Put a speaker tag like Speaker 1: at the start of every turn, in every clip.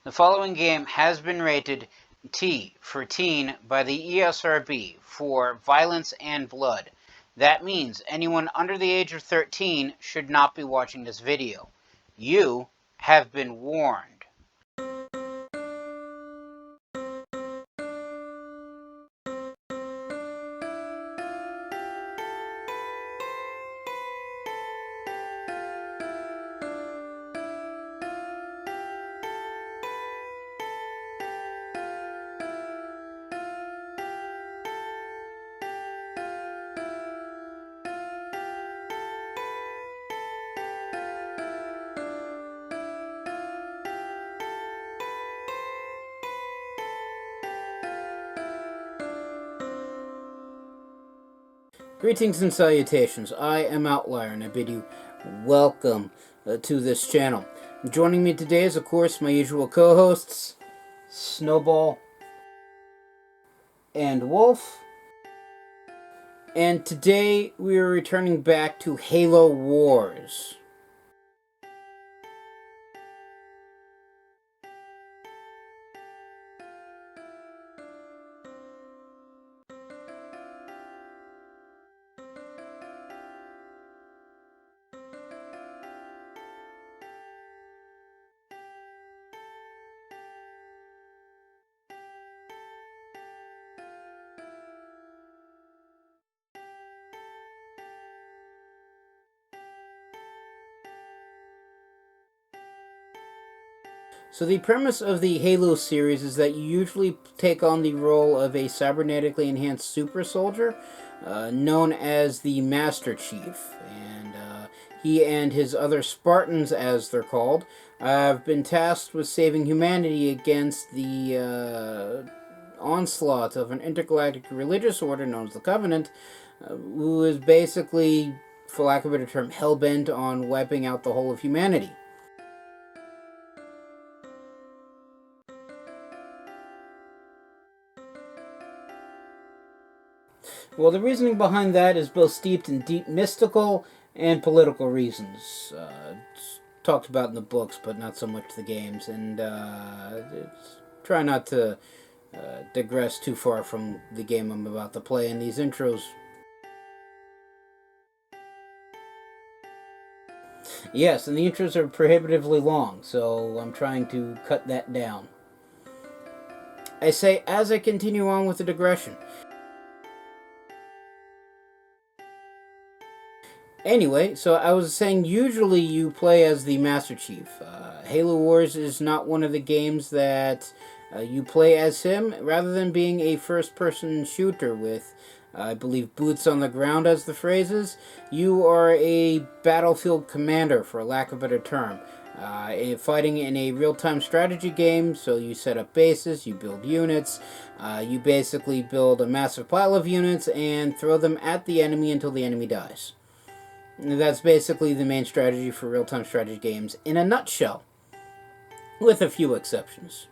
Speaker 1: The following game has been rated T for teen by the ESRB for violence and blood. That means anyone under the age of 13 should not be watching this video. You have been warned.
Speaker 2: Greetings and salutations, I am Outlier and I bid you welcome to this channel. Joining me today is of course my usual co-hosts, Snowball and Wolf. And today we are returning back to Halo Wars. So the premise of the Halo series is that you usually take on the role of a cybernetically enhanced super soldier known as the Master Chief. And he and his other Spartans, as they're called, have been tasked with saving humanity against the onslaught of an intergalactic religious order known as the Covenant, who is basically, for lack of a better term, hell-bent on wiping out the whole of humanity. Well, the reasoning behind that is both steeped in deep mystical and political reasons. It's talked about in the books, but not so much the games. And try not to digress too far from the game I'm about to play. And these intros... Yes, and the intros are prohibitively long, so I'm trying to cut that down. I say, as I continue on with the digression. Anyway, so I was saying usually you play as the Master Chief. Halo Wars is not one of the games that you play as him, rather than being a first-person shooter with, I believe, boots on the ground as the phrase is. You are a battlefield commander, for lack of a better term. Fighting in a real-time strategy game, so you set up bases, you build units, you basically build a massive pile of units and throw them at the enemy until the enemy dies. That's basically the main strategy for real-time strategy games in a nutshell, with a few exceptions.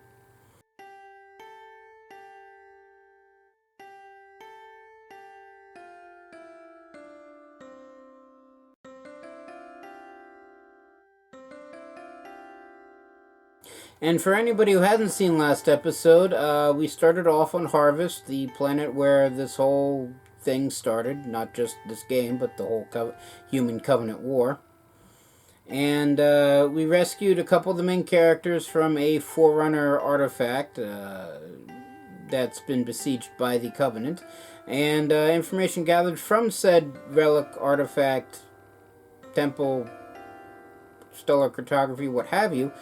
Speaker 2: And for anybody who hasn't seen last episode, we started off on Harvest, the planet where this whole thing started. Not just this game, but the whole Human Covenant War. And we rescued a couple of the main characters from a Forerunner artifact that's been besieged by the Covenant. And information gathered from said relic, artifact, temple, stellar cartography, what have you,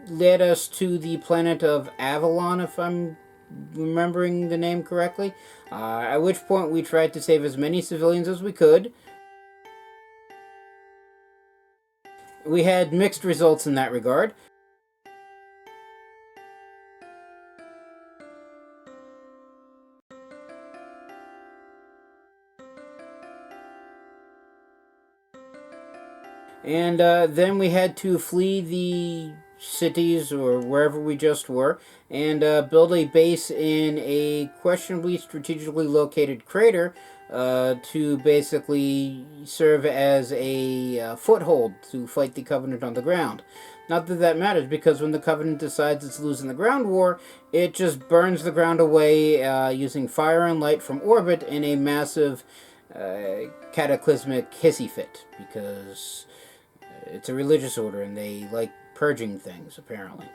Speaker 2: led us to the planet of Avalon, if I'm remembering the name correctly, at which point we tried to save as many civilians as we could. We had mixed results in that regard. And then we had to flee the cities or wherever we just were and build a base in a questionably strategically located crater to basically serve as a foothold to fight the Covenant on the ground. Not that that matters, because when the Covenant decides it's losing the ground war, it just burns the ground away using fire and light from orbit in a massive cataclysmic hissy fit, because it's a religious order and they like purging things, apparently.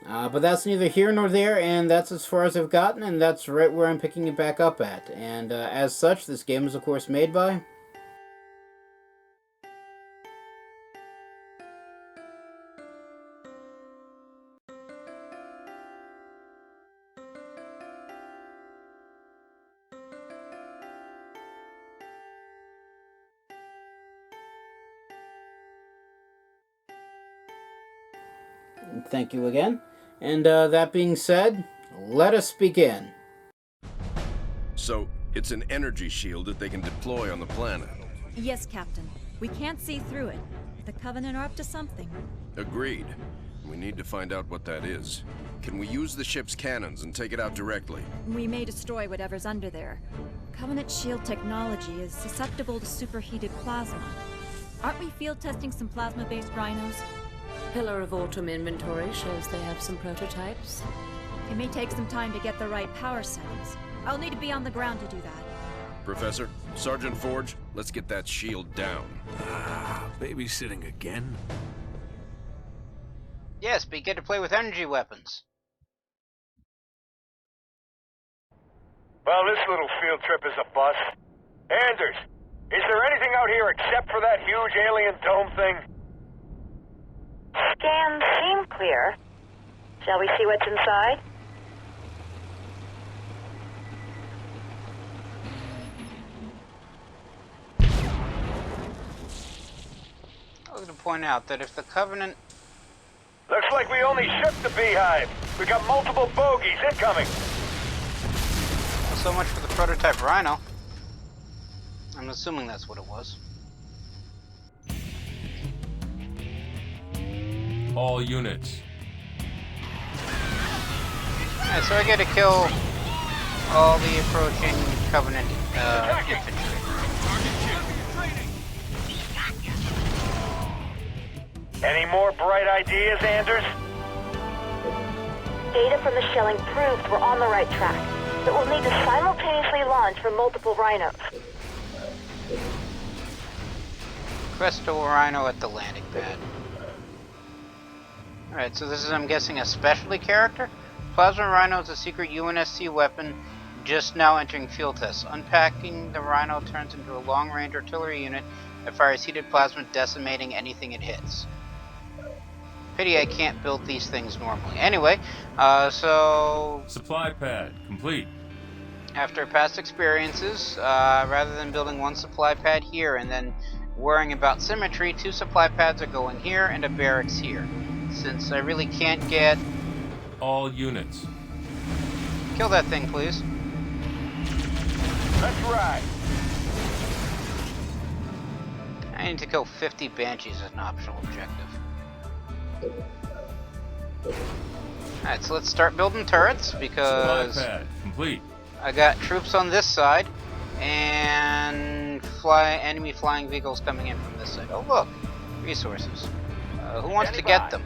Speaker 2: But that's neither here nor there, and that's as far as I've gotten, and that's right where I'm picking it back up at. And as such, this game is, of course, made by... Thank you again. And that being said, let us begin.
Speaker 3: So, it's an energy shield that they can deploy on the planet.
Speaker 4: Yes, Captain. We can't see through it. The Covenant are up to something.
Speaker 3: Agreed. We need to find out what that is. Can we use the ship's cannons and take it out directly?
Speaker 4: We may destroy whatever's under there. Covenant shield technology is susceptible to superheated plasma. Aren't we field testing some plasma-based rhinos?
Speaker 5: Pillar of Autumn inventory shows they have some prototypes.
Speaker 4: It may take some time to get the right power settings. I'll need to be on the ground to do that.
Speaker 3: Professor, Sergeant Forge, let's get that shield down.
Speaker 6: Babysitting again?
Speaker 1: Yes, but you get to play with energy weapons.
Speaker 7: Well, this little field trip is a bust. Anders, is there anything out here except for that huge alien dome thing?
Speaker 8: Scans seem clear. Shall we see what's inside?
Speaker 1: I was going to point out that if the Covenant...
Speaker 7: Looks like we only shipped the beehive. We got multiple bogies incoming.
Speaker 1: Well, so much for the prototype Rhino. I'm assuming that's what it was.
Speaker 6: All units.
Speaker 1: Alright, so I get to kill all the approaching Covenant infantry.
Speaker 7: Any more bright ideas, Anders?
Speaker 8: Data from the shelling proves we're on the right track, but we'll need to simultaneously launch from multiple rhinos.
Speaker 1: Crystal Rhino at the landing pad. Alright, so this is, I'm guessing, a specialty character? Plasma Rhino is a secret UNSC weapon just now entering field tests. Unpacking the Rhino turns into a long-range artillery unit that fires heated plasma, decimating anything it hits. Pity I can't build these things normally. Anyway, so...
Speaker 6: Supply pad complete.
Speaker 1: After past experiences, rather than building one supply pad here and then worrying about symmetry, 2 supply pads are going here and a barracks here. Since I really can't get...
Speaker 6: All units.
Speaker 1: Kill that thing, please.
Speaker 7: Let's ride.
Speaker 1: I need to kill 50 Banshees as an optional objective. Alright, so let's start building turrets, because
Speaker 6: Supply pad complete.
Speaker 1: I got troops on this side, and enemy flying vehicles coming in from this side. Oh look, resources. Who wants to get them?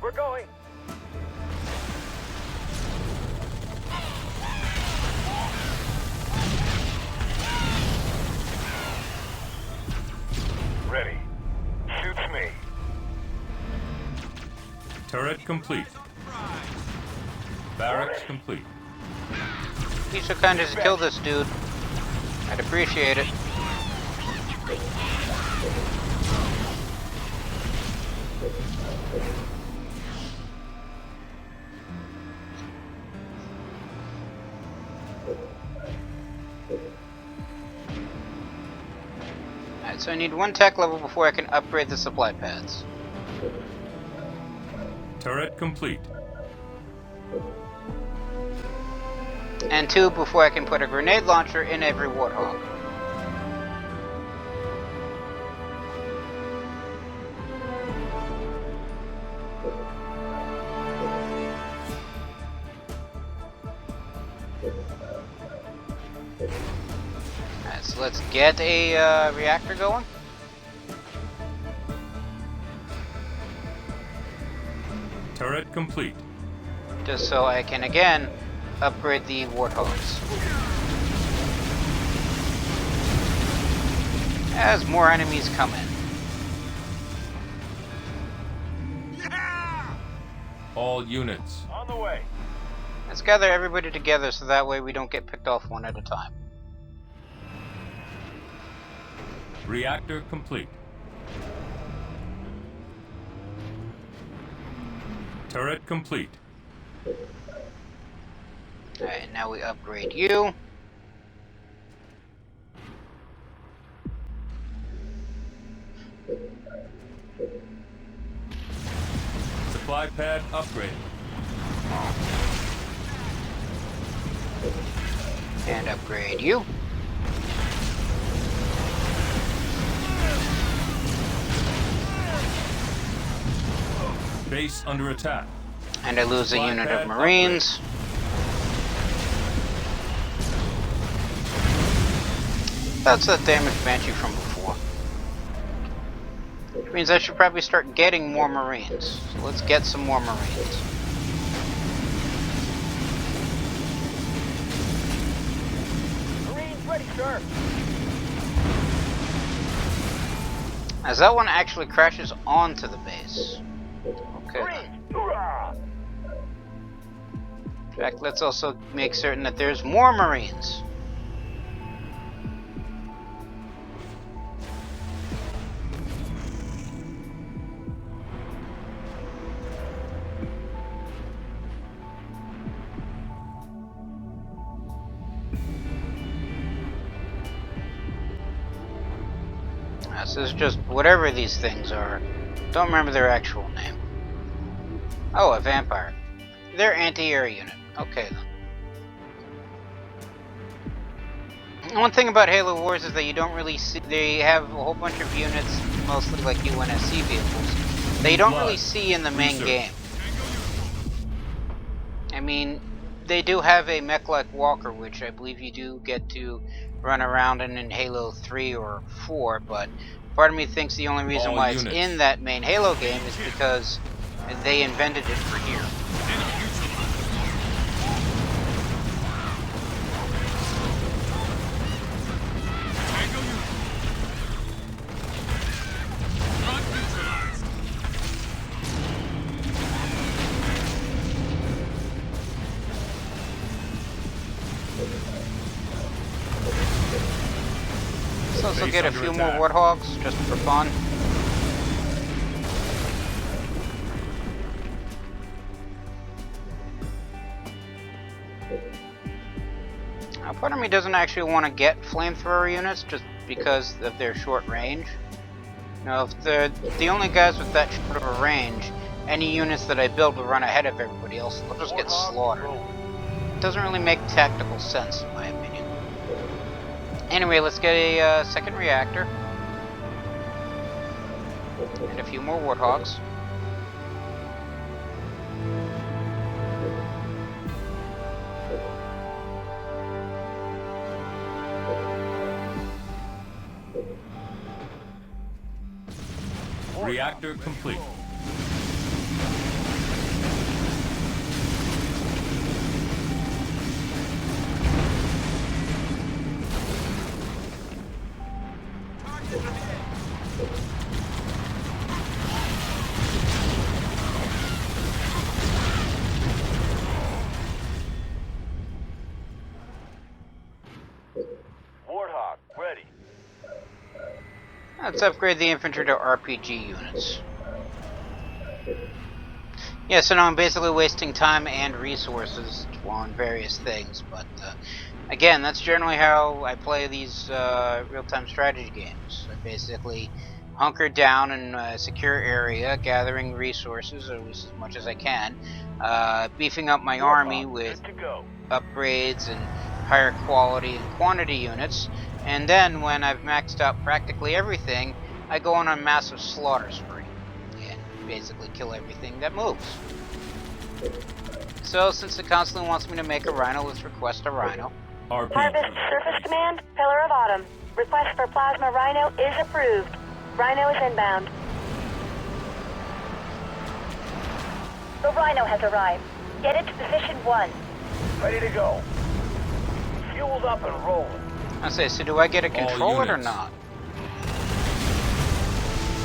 Speaker 7: We're going. Ready. Shoots me.
Speaker 6: Turret complete. Barracks complete.
Speaker 1: You so kind as to kill this dude. I'd appreciate it. Alright, so I need 1 tech level before I can upgrade the supply pads.
Speaker 6: Turret complete.
Speaker 1: And 2 before I can put a grenade launcher in every Warthog. Alright, so let's get a reactor going.
Speaker 6: Turret complete.
Speaker 1: Just so I can, again, upgrade the warthogs. As more enemies come in.
Speaker 6: All units.
Speaker 7: On the way.
Speaker 1: Let's gather everybody together so that way we don't get picked off one at a time.
Speaker 6: Reactor complete. Turret complete.
Speaker 1: Alright, now we upgrade you.
Speaker 6: Supply pad upgraded.
Speaker 1: And upgrade you.
Speaker 6: Base under attack.
Speaker 1: And I lose a
Speaker 6: Supply
Speaker 1: unit
Speaker 6: pad
Speaker 1: of Marines. That's that damaged Banshee from before. Which means I should probably start getting more Marines. So let's get some more Marines.
Speaker 7: Marines ready, sir.
Speaker 1: As that one actually crashes onto the base. Okay.
Speaker 7: Marines, hoorah!
Speaker 1: In fact, let's also make certain that there's more Marines. This is just whatever these things are. Don't remember their actual name. Oh, a vampire. They're anti-air unit. Okay then. One thing about Halo Wars is that you don't really see. They have a whole bunch of units, mostly like UNSC vehicles, that you don't really see in the main game. I mean, they do have a mech-like walker, which I believe you do get to run around in Halo 3 or 4, but part of me thinks the only reason why it's in that main Halo game is because they invented it for here. Let's also get a few more warthogs just for fun. Now, part of me doesn't actually want to get flamethrower units just because of their short range. Now, if they're the only guys with that short of a range, any units that I build will run ahead of everybody else. They'll just get slaughtered. It doesn't really make tactical sense, in my opinion. Anyway, let's get a second reactor. And a few more warthogs.
Speaker 6: Reactor complete.
Speaker 7: Warthog, ready.
Speaker 1: Let's upgrade the infantry to RPG units. Yeah, so now I'm basically wasting time and resources on various things, but again, that's generally how I play these real-time strategy games. I basically hunker down in a secure area, gathering resources, or at least as much as I can, beefing up my army with upgrades and higher quality and quantity units, and then when I've maxed out practically everything, I go on a massive slaughter spree and basically kill everything that moves. So since it constantly wants me to make a rhino, let's request a rhino.
Speaker 8: Harvest Surface Command, Pillar of Autumn. Request for Plasma Rhino is approved. Rhino is inbound. Over Rhino has arrived. Get it to position 1.
Speaker 7: Ready to go. Fueled up and rolling.
Speaker 1: I say, so do I get to control it or
Speaker 6: units.
Speaker 1: not?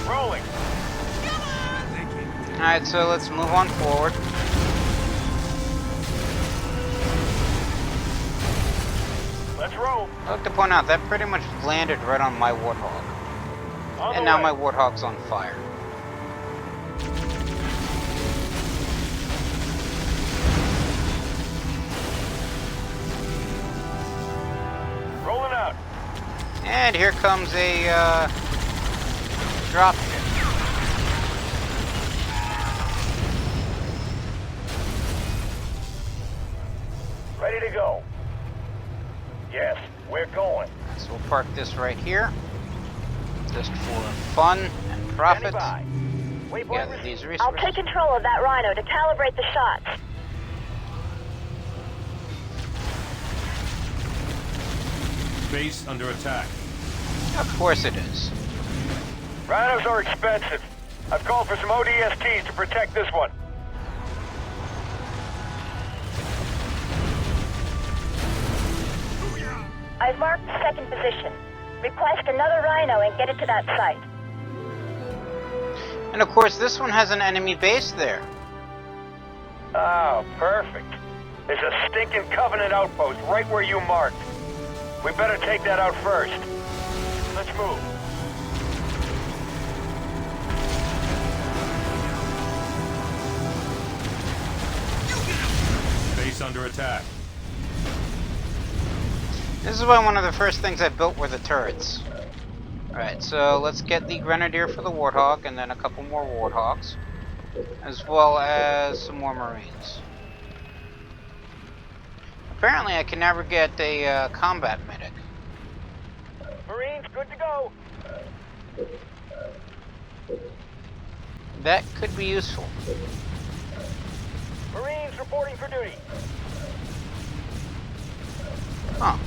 Speaker 7: Rolling.
Speaker 1: Alright, so let's move on forward.
Speaker 7: Let's roll.
Speaker 1: I like to point out, that pretty much landed right on my Warthog.
Speaker 7: On
Speaker 1: And
Speaker 7: the
Speaker 1: now
Speaker 7: way.
Speaker 1: my Warthog's on fire.
Speaker 7: Rolling out.
Speaker 1: And here comes a dropship.
Speaker 7: Ready to go. Yes, we're going.
Speaker 1: So we'll park this right here. Just for fun and profit.
Speaker 7: Standing by. Waypoint
Speaker 1: Gather
Speaker 7: received.
Speaker 1: these
Speaker 8: I'll
Speaker 1: resources.
Speaker 8: take control of that Rhino to calibrate the shots.
Speaker 6: Base under attack.
Speaker 1: Of course it is.
Speaker 7: Rhinos are expensive. I've called for some ODSTs to protect this one.
Speaker 8: I've marked the second position. Request another Rhino and get it to that site.
Speaker 1: And of course, this one has an enemy base there.
Speaker 7: Oh, perfect. There's a stinking Covenant outpost right where you marked. We better take that out first. Let's move.
Speaker 6: Base under attack.
Speaker 1: This is why one of the first things I built were the turrets. Alright, so let's get the Grenadier for the Warthog, and then a couple more Warthogs. As well as some more Marines. Apparently I can never get a combat medic.
Speaker 7: Marines, good to go.
Speaker 1: That could be useful.
Speaker 7: Marines reporting for duty.
Speaker 1: Huh.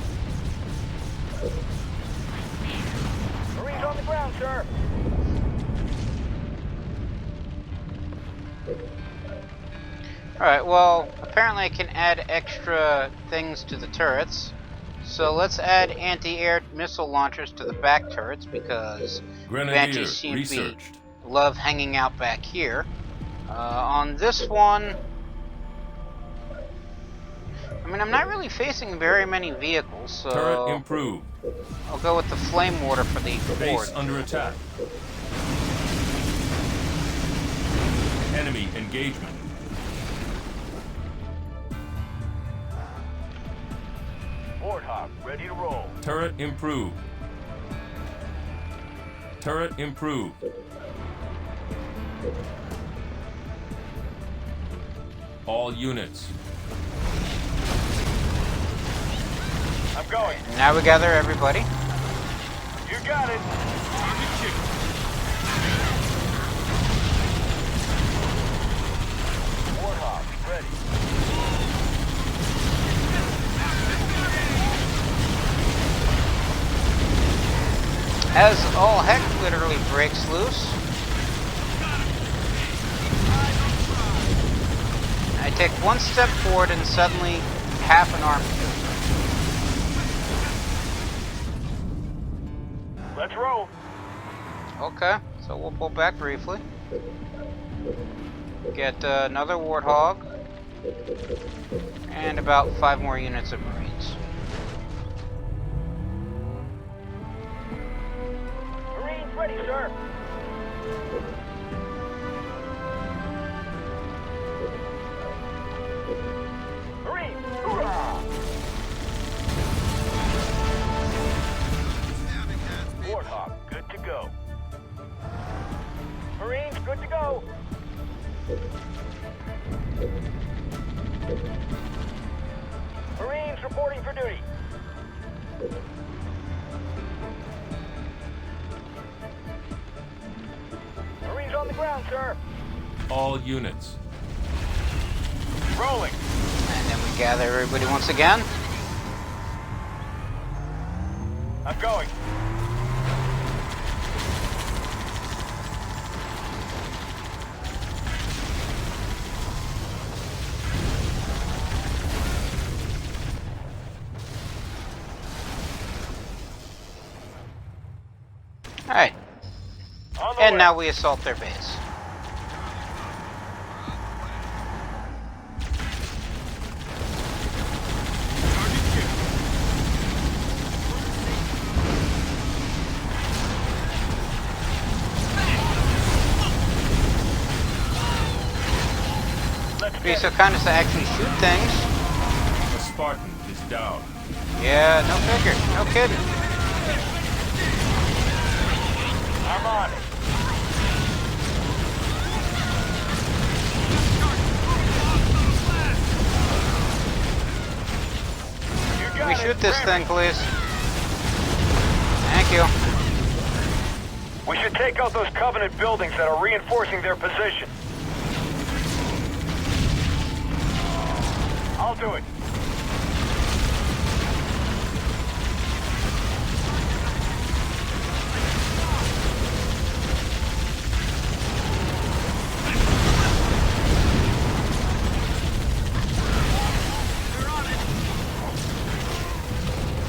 Speaker 7: Marines on the ground, sir.
Speaker 1: Alright, well, apparently I can add extra things to the turrets. So let's add anti-air missile launchers to the back turrets, because
Speaker 6: Grenadier
Speaker 1: Banshees seem to
Speaker 6: researched.
Speaker 1: love hanging out back here. On this one, I mean, I'm not really facing very many vehicles, so
Speaker 6: Turret improved.
Speaker 1: I'll go with the flame mortar for the
Speaker 6: Base
Speaker 1: Horde.
Speaker 6: under attack. Enemy engagement.
Speaker 7: Warthog, ready to roll.
Speaker 6: Turret improved. Turret improved. All units.
Speaker 7: I'm going.
Speaker 1: Now we gather everybody.
Speaker 7: You got it. Warthog, ready.
Speaker 1: As all heck literally breaks loose, I take one step forward and suddenly half an army.
Speaker 7: Let's roll.
Speaker 1: Okay, so we'll pull back briefly. Get another Warthog. And about 5 more units of Marines.
Speaker 7: Marines ready, sir. Marines, hoorah! Warthog, good to go. Marines, good to go. Marines reporting for duty. Marines on the ground, sir.
Speaker 6: All units.
Speaker 7: Rolling.
Speaker 1: And then we gather everybody once again.
Speaker 7: I'm going.
Speaker 1: Alright,
Speaker 7: On the
Speaker 1: and
Speaker 7: way.
Speaker 1: now we assault their base.
Speaker 7: Let's
Speaker 1: Be
Speaker 7: get
Speaker 1: so kind as to actually shoot things.
Speaker 6: A Spartan is down.
Speaker 1: Yeah, no figure, no kidding.
Speaker 7: I'm on it. You got
Speaker 1: We
Speaker 7: it.
Speaker 1: shoot this
Speaker 7: Ram
Speaker 1: thing,
Speaker 7: it.
Speaker 1: please. Thank you.
Speaker 7: We should take out those Covenant buildings that are reinforcing their position. I'll do it.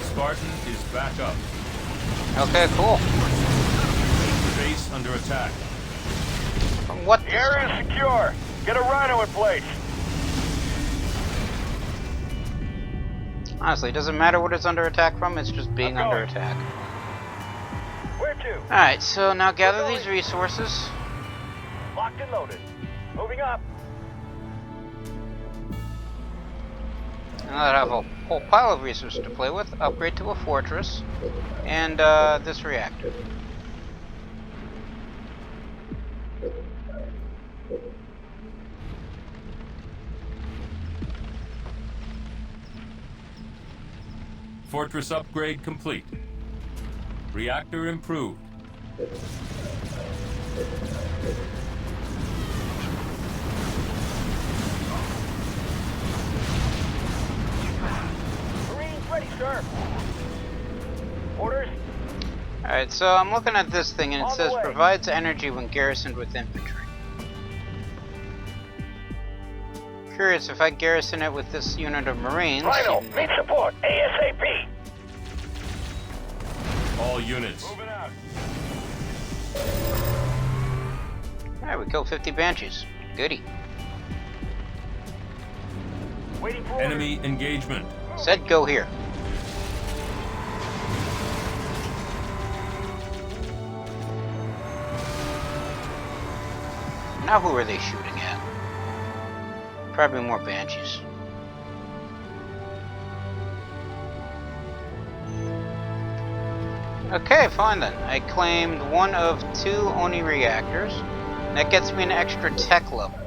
Speaker 6: Spartan is back up.
Speaker 1: Okay, cool.
Speaker 6: Base under attack.
Speaker 1: From what?
Speaker 7: The area is secure. Get a rhino in place.
Speaker 1: Honestly, it doesn't matter what it's under attack from, it's just being
Speaker 7: I'm
Speaker 1: under
Speaker 7: going.
Speaker 1: attack.
Speaker 7: Where to?
Speaker 1: Alright, so now gather these resources.
Speaker 7: Locked and loaded. Moving up.
Speaker 1: And I have a whole pile of resources to play with. Upgrade to a fortress. And this reactor.
Speaker 6: Fortress upgrade complete. Reactor improved.
Speaker 7: Marines ready, sir. Orders.
Speaker 1: Alright, so I'm looking at this thing and it
Speaker 7: On the
Speaker 1: says
Speaker 7: way.
Speaker 1: provides energy when garrisoned with infantry. Curious if I garrison it with this unit of Marines.
Speaker 7: Rhino, need support. ASAP.
Speaker 6: All units.
Speaker 7: Moving out.
Speaker 1: Alright, we killed 50 Banshees. Goody.
Speaker 7: Waiting for orders.
Speaker 6: Enemy engagement.
Speaker 1: Said go here. Now who are they shooting at? Probably more Banshees. Okay, fine then. I claimed one of 2 Oni reactors. That gets me an extra tech level.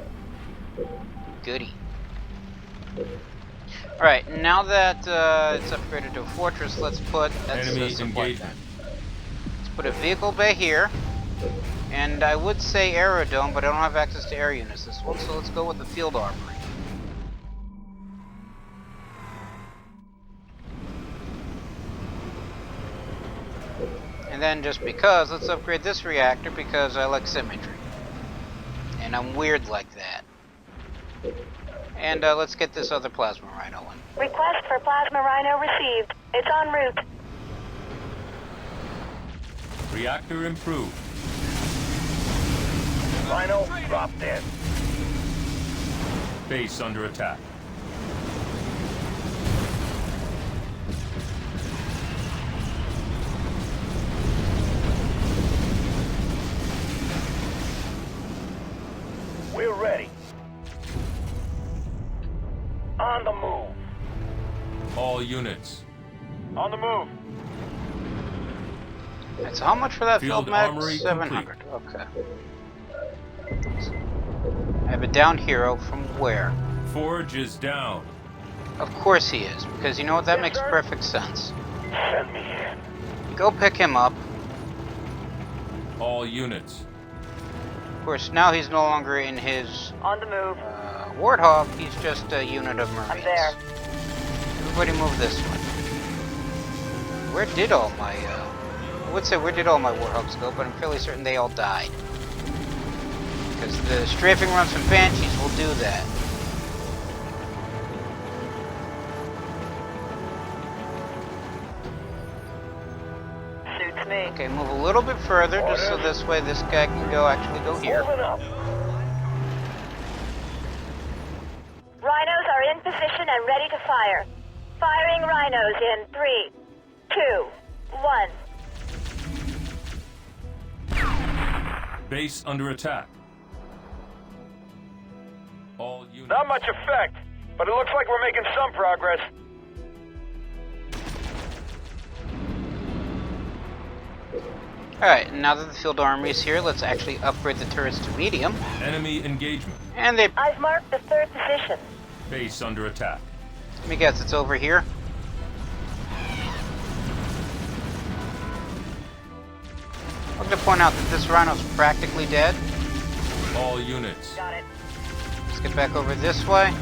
Speaker 1: Goody. Alright, now that it's upgraded to a fortress, let's put
Speaker 6: Enemy
Speaker 1: supply
Speaker 6: engagement.
Speaker 1: then. Let's put a vehicle bay here. And I would say aerodome, but I don't have access to air units this one, so let's go with the field armory. And then just because, let's upgrade this reactor because I like symmetry. And I'm weird like that. And let's get this other plasma rhino one.
Speaker 8: Request for plasma rhino received. It's en route.
Speaker 6: Reactor improved.
Speaker 7: Rhino, dropped in.
Speaker 6: Base under attack.
Speaker 7: We're ready. On the move.
Speaker 6: All units.
Speaker 7: On the move.
Speaker 1: That's how much for that
Speaker 6: Field
Speaker 1: field mag?
Speaker 6: armory
Speaker 1: 700. Okay. I have a down hero from where?
Speaker 6: Forge is down.
Speaker 1: Of course he is, because you know what? That
Speaker 7: Yes,
Speaker 1: makes
Speaker 7: sir.
Speaker 1: perfect sense.
Speaker 7: Send me in.
Speaker 1: Go pick him up.
Speaker 6: All units.
Speaker 1: Of course, now he's no longer in his
Speaker 8: On the move.
Speaker 1: Warthog, he's just a unit of Marines.
Speaker 8: I'm there.
Speaker 1: Everybody move this one. Where did all my, I would say where did all my Warthogs go, but I'm fairly certain they all died. Because the strafing runs from Banshees will do that.
Speaker 8: Suits me. me.
Speaker 1: Okay, move a little bit further, just so this way this guy can actually go here.
Speaker 7: Moving up.
Speaker 8: Rhinos are in position and ready to fire. Firing rhinos in 3, 2, 1.
Speaker 6: Base under attack. All units.
Speaker 7: Not much effect, but it looks like we're making some progress.
Speaker 1: Alright, now that the field army is here, let's actually upgrade the turrets to medium.
Speaker 6: Enemy engagement.
Speaker 1: And they...
Speaker 8: I've marked the 3rd position.
Speaker 6: Base under attack.
Speaker 1: Let me guess, it's over here. I'm going to point out that this rhino's practically dead.
Speaker 6: All units.
Speaker 8: Got it.
Speaker 1: Let's get back over this way.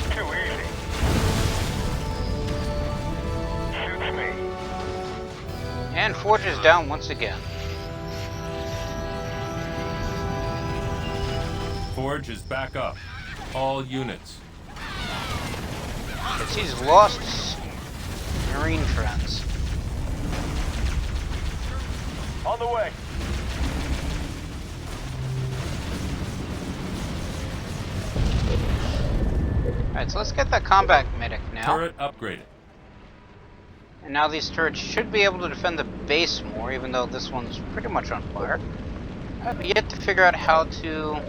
Speaker 7: Too easy. Shoots me.
Speaker 1: And Forge is down once again.
Speaker 6: Forge is back up. All units.
Speaker 1: Guess he's lost marine friends.
Speaker 7: On the way.
Speaker 1: Alright, so let's get that combat medic now.
Speaker 6: Turret upgraded.
Speaker 1: And now these turrets should be able to defend the base more, even though this one's pretty much on fire. I've yet to figure out how to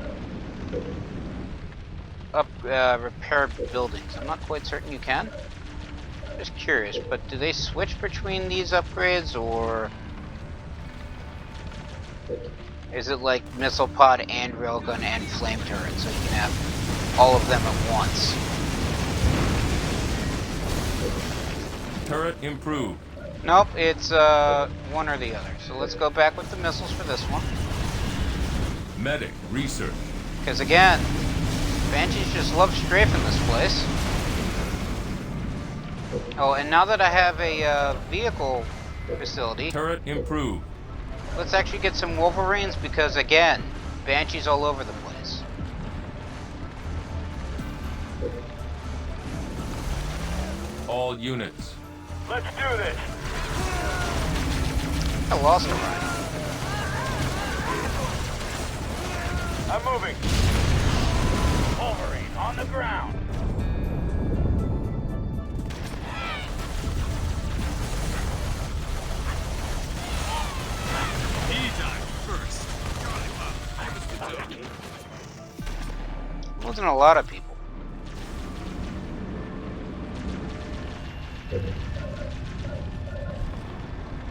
Speaker 1: repair buildings. I'm not quite certain you can. Just curious, but do they switch between these upgrades, or is it like missile pod and railgun and flame turret, so you can have all of them at once?
Speaker 6: Turret improved.
Speaker 1: Nope, it's one or the other. So let's go back with the missiles for this one.
Speaker 6: Medic research.
Speaker 1: Because again, Banshees just love strafing this place. Oh, and now that I have a vehicle facility,
Speaker 6: Turret improved.
Speaker 1: let's actually get some Wolverines, because again, Banshees all over the place.
Speaker 6: All units.
Speaker 7: Let's do this.
Speaker 1: I lost a rhino.
Speaker 7: I'm moving. Wolverine on the ground.
Speaker 9: He died first.
Speaker 1: Wasn't a lot of people.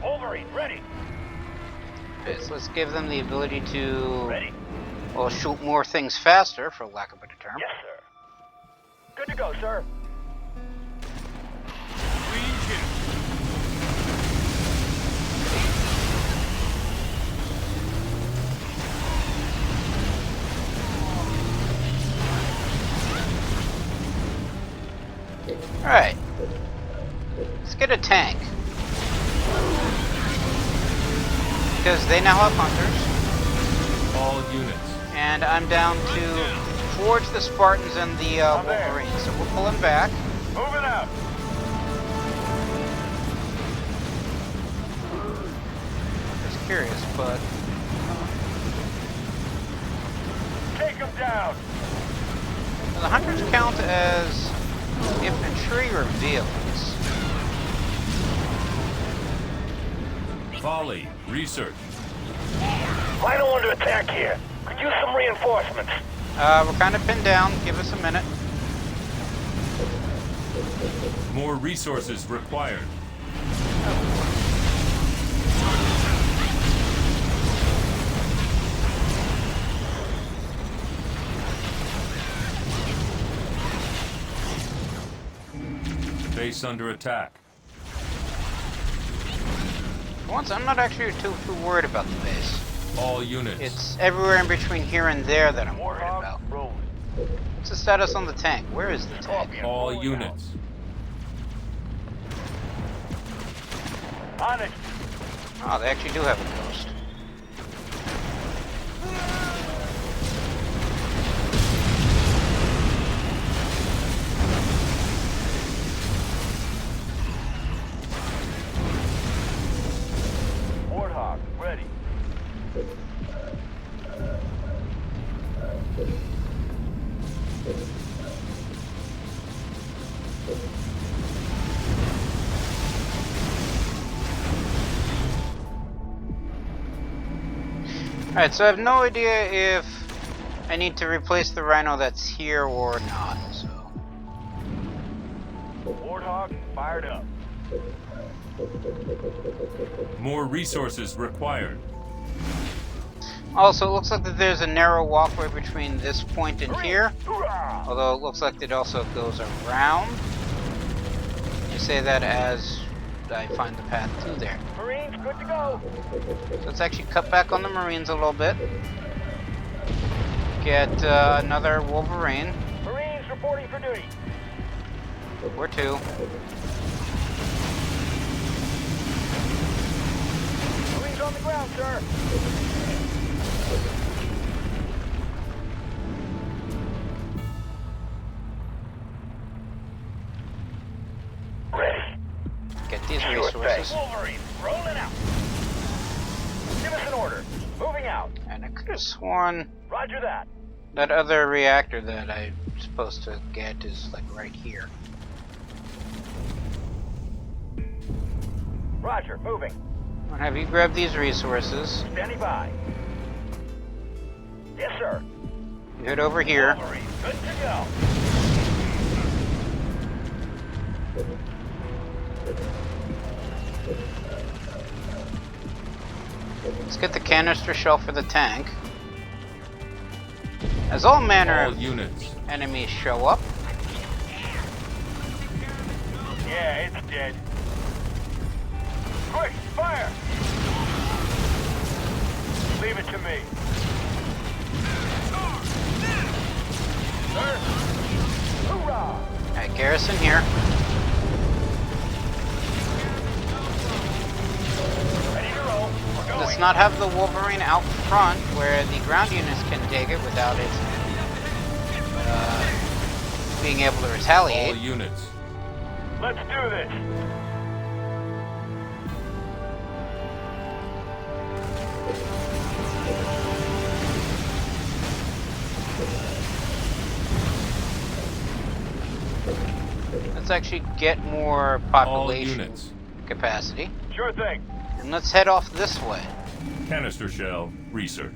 Speaker 7: Wolverine, ready.
Speaker 1: Okay, so let's give them the ability to,
Speaker 7: Ready.
Speaker 1: well, shoot more things faster, for lack of a better term.
Speaker 7: Yes, sir. Good to go, sir.
Speaker 9: Clean kill.
Speaker 1: Alright. Let's get a tank. Because they now have hunters.
Speaker 6: All units.
Speaker 1: And I'm down to Forge the Spartans and the
Speaker 7: I'm there.
Speaker 1: Wolverines. So we're pulling back.
Speaker 7: Moving out.
Speaker 1: Just curious, but
Speaker 7: Take him down.
Speaker 1: do the hunters count as infantry or vehicles?
Speaker 6: Volley research.
Speaker 7: Rhino under attack here. Could use some reinforcements.
Speaker 1: We're kind of pinned down. Give us a minute.
Speaker 6: More resources required. Base under attack.
Speaker 1: Once, I'm not actually too worried about the base.
Speaker 6: All units.
Speaker 1: It's everywhere in between here and there that I'm worried
Speaker 7: Warhog,
Speaker 1: about.
Speaker 7: rolling.
Speaker 1: What's the status on the tank? Where is the tank?
Speaker 6: All units.
Speaker 7: On it.
Speaker 1: Oh, they actually do have a ghost. Alright, so I have no idea if I need to replace the rhino that's here or not, so...
Speaker 7: Warthog fired up.
Speaker 6: More resources required.
Speaker 1: Also, it looks like that there's a narrow walkway between this point and here.
Speaker 7: Hoorah!
Speaker 1: Although it looks like it also goes around. You say that as I find the path through there.
Speaker 7: Marines, good to go.
Speaker 1: So let's actually cut back on the Marines a little bit. Get another Wolverine.
Speaker 7: Marines reporting for duty.
Speaker 1: Or two.
Speaker 7: Marines on the ground, sir. Ready.
Speaker 1: Get these
Speaker 7: Sure thing.
Speaker 1: resources.
Speaker 7: Wolverine, rolling out. Give us an order. Moving out.
Speaker 1: And I could have sworn
Speaker 7: Roger that.
Speaker 1: that other reactor that I'm supposed to get is like right here.
Speaker 7: Roger, moving.
Speaker 1: I'll have you grab these resources.
Speaker 7: Standing by. Yes, sir.
Speaker 1: You head over here.
Speaker 7: Wolverine, good to go.
Speaker 1: Let's get the canister shell for the tank. As all manner
Speaker 6: All
Speaker 1: of
Speaker 6: units.
Speaker 1: enemies show up.
Speaker 7: Yeah, it's dead. Quick, fire! Leave it to me. Sir? Hoorah!
Speaker 1: Alright, garrison here.
Speaker 7: Ready to roll. We're going.
Speaker 1: Let's not have the Wolverine out front where the ground units can take it without it being able to
Speaker 6: All
Speaker 1: retaliate.
Speaker 6: units.
Speaker 7: Let's do this.
Speaker 1: Let's actually get more
Speaker 6: All
Speaker 1: population
Speaker 6: units.
Speaker 1: capacity.
Speaker 7: Sure thing.
Speaker 1: And let's head off this way.
Speaker 6: Canister shell research.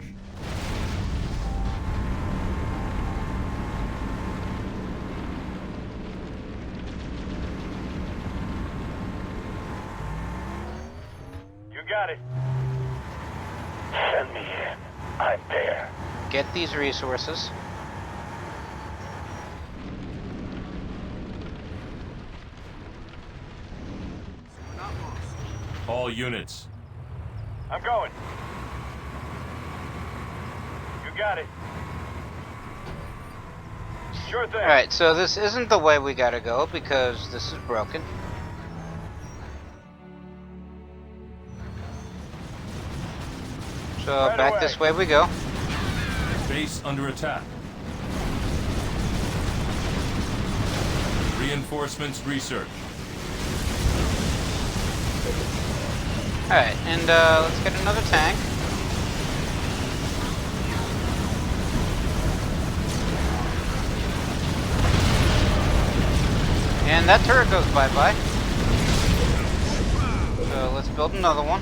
Speaker 7: You got it. Send me in. I'm there.
Speaker 1: Get these resources.
Speaker 6: All units.
Speaker 7: I'm going. You got it. Sure thing.
Speaker 1: Alright, so this isn't the way we gotta go because this is broken. So
Speaker 7: Right
Speaker 1: back
Speaker 7: away.
Speaker 1: this way we go.
Speaker 6: Base under attack. Reinforcements research.
Speaker 1: Alright, and let's get another tank. And that turret goes bye-bye. So let's build another one.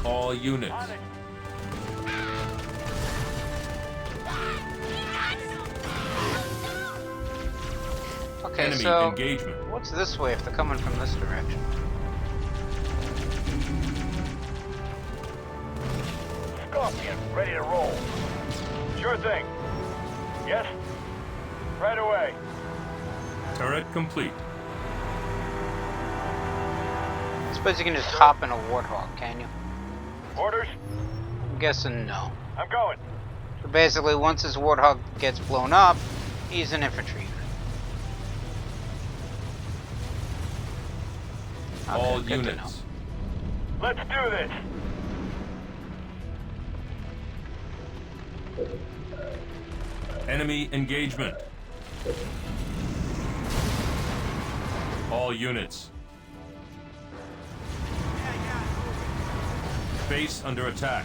Speaker 6: All units.
Speaker 7: On it.
Speaker 1: Okay,
Speaker 6: Enemy
Speaker 1: so
Speaker 6: engagement.
Speaker 1: what's this way if they're coming from this direction?
Speaker 7: Scorpion, ready to roll. Sure thing. Yes? Right away.
Speaker 6: Turret complete.
Speaker 1: I suppose you can just hop in a Warthog, can you?
Speaker 7: Orders?
Speaker 1: I'm guessing no.
Speaker 7: I'm going.
Speaker 1: So basically, once his Warthog gets blown up, he's an infantry. Okay,
Speaker 6: All
Speaker 1: good to know.
Speaker 6: units.
Speaker 7: Let's do this.
Speaker 6: Enemy engagement. All units. Base under attack.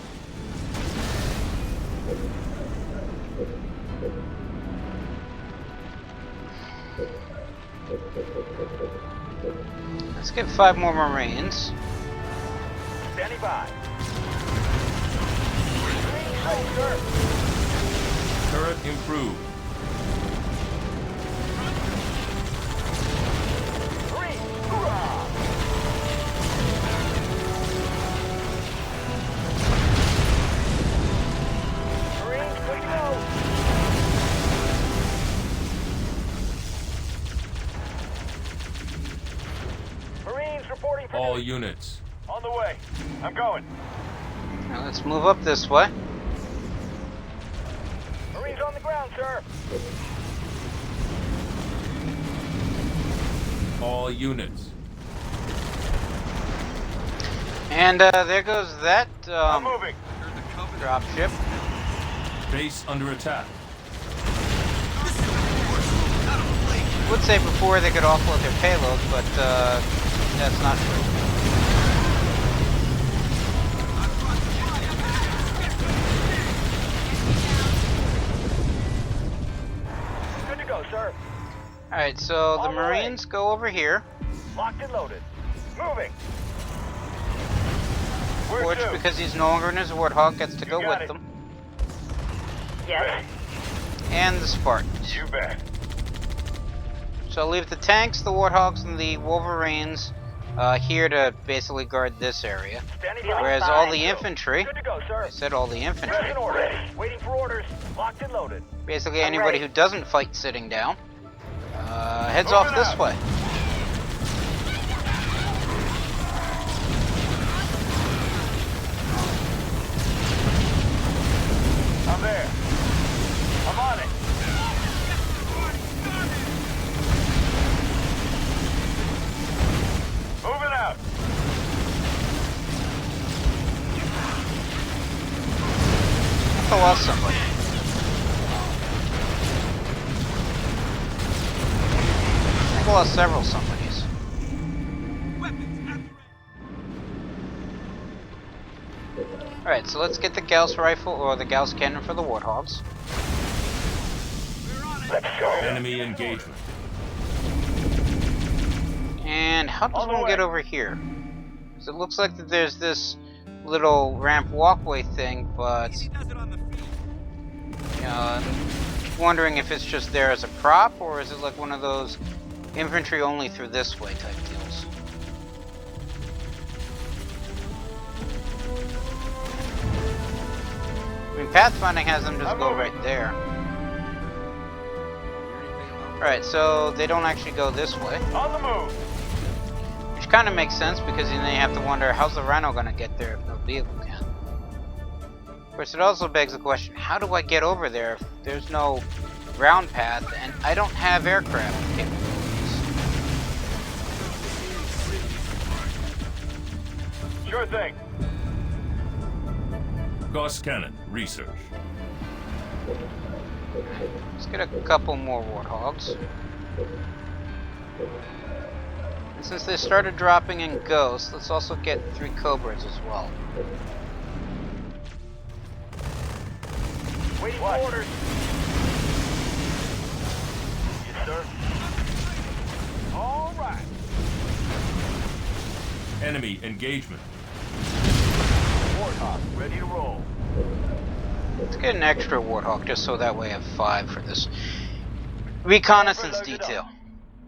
Speaker 1: Let's get 5 more Marines.
Speaker 7: Standing by. Ready, sir.
Speaker 6: Turret improved.
Speaker 7: Marines, hoorah! Marines, good to go. Marines reporting for
Speaker 6: All
Speaker 7: duty.
Speaker 6: units.
Speaker 7: On the way. I'm going.
Speaker 1: Now let's move up this way.
Speaker 7: Marines on the ground, sir.
Speaker 6: All units.
Speaker 1: And there goes that
Speaker 7: I'm moving.
Speaker 1: drop ship.
Speaker 6: Base under attack.
Speaker 1: Would say before they could offload their payload, but that's not true.
Speaker 7: Good to go, sir.
Speaker 1: Alright, so the
Speaker 7: On the way.
Speaker 1: Marines go over here.
Speaker 7: Locked and loaded. Moving. Where
Speaker 1: Forge,
Speaker 7: to?
Speaker 1: because he's no longer in his Warthog, gets to go
Speaker 7: got
Speaker 1: with
Speaker 7: it.
Speaker 1: them.
Speaker 7: Yes.
Speaker 1: And the Spartans.
Speaker 7: You bet.
Speaker 1: So I'll leave the tanks, the Warthogs, and the Wolverines here to basically guard this area.
Speaker 7: Standing by.
Speaker 1: Whereas all the infantry,
Speaker 7: Good to go, sir.
Speaker 1: I said all the infantry,
Speaker 7: Present order. Waiting for orders. Locked and loaded.
Speaker 1: basically
Speaker 7: I'm
Speaker 1: anybody
Speaker 7: ready.
Speaker 1: who doesn't fight sitting down, heads
Speaker 7: Moving
Speaker 1: off this
Speaker 7: out.
Speaker 1: way.
Speaker 7: I'm there. I'm on it. Moving out.
Speaker 1: I lost somebody. I think I lost several somebodies. Alright, so let's get the Gauss rifle or the Gauss cannon for the Warthogs.
Speaker 7: Let's go.
Speaker 6: Enemy engagement.
Speaker 1: And how does
Speaker 7: On the
Speaker 1: one
Speaker 7: way.
Speaker 1: get over here? Because it looks like that there's this little ramp walkway thing, but I'm wondering if it's just there as a prop, or is it like one of those infantry only through this way type deals? I mean, pathfinding has them just
Speaker 7: I'm
Speaker 1: go
Speaker 7: moving.
Speaker 1: right there. Alright, so they don't actually go this way.
Speaker 7: On the move.
Speaker 1: Which kind of makes sense, because then you have to wonder, how's the Rhino going to get there if no vehicle can? Of course, it also begs the question, how do I get over there if there's no ground path and I don't have aircraft capabilities?
Speaker 7: Sure thing.
Speaker 6: Gauss cannon. Research.
Speaker 1: Let's get a couple more Warthogs. And since they started dropping in Ghosts, let's also get 3 Cobras as well.
Speaker 7: Waiting for orders. Yes, sir. All right.
Speaker 6: Enemy engagement.
Speaker 7: Warthog, ready to roll.
Speaker 1: Let's get an extra Warthog, just so that way I have 5 for this reconnaissance detail.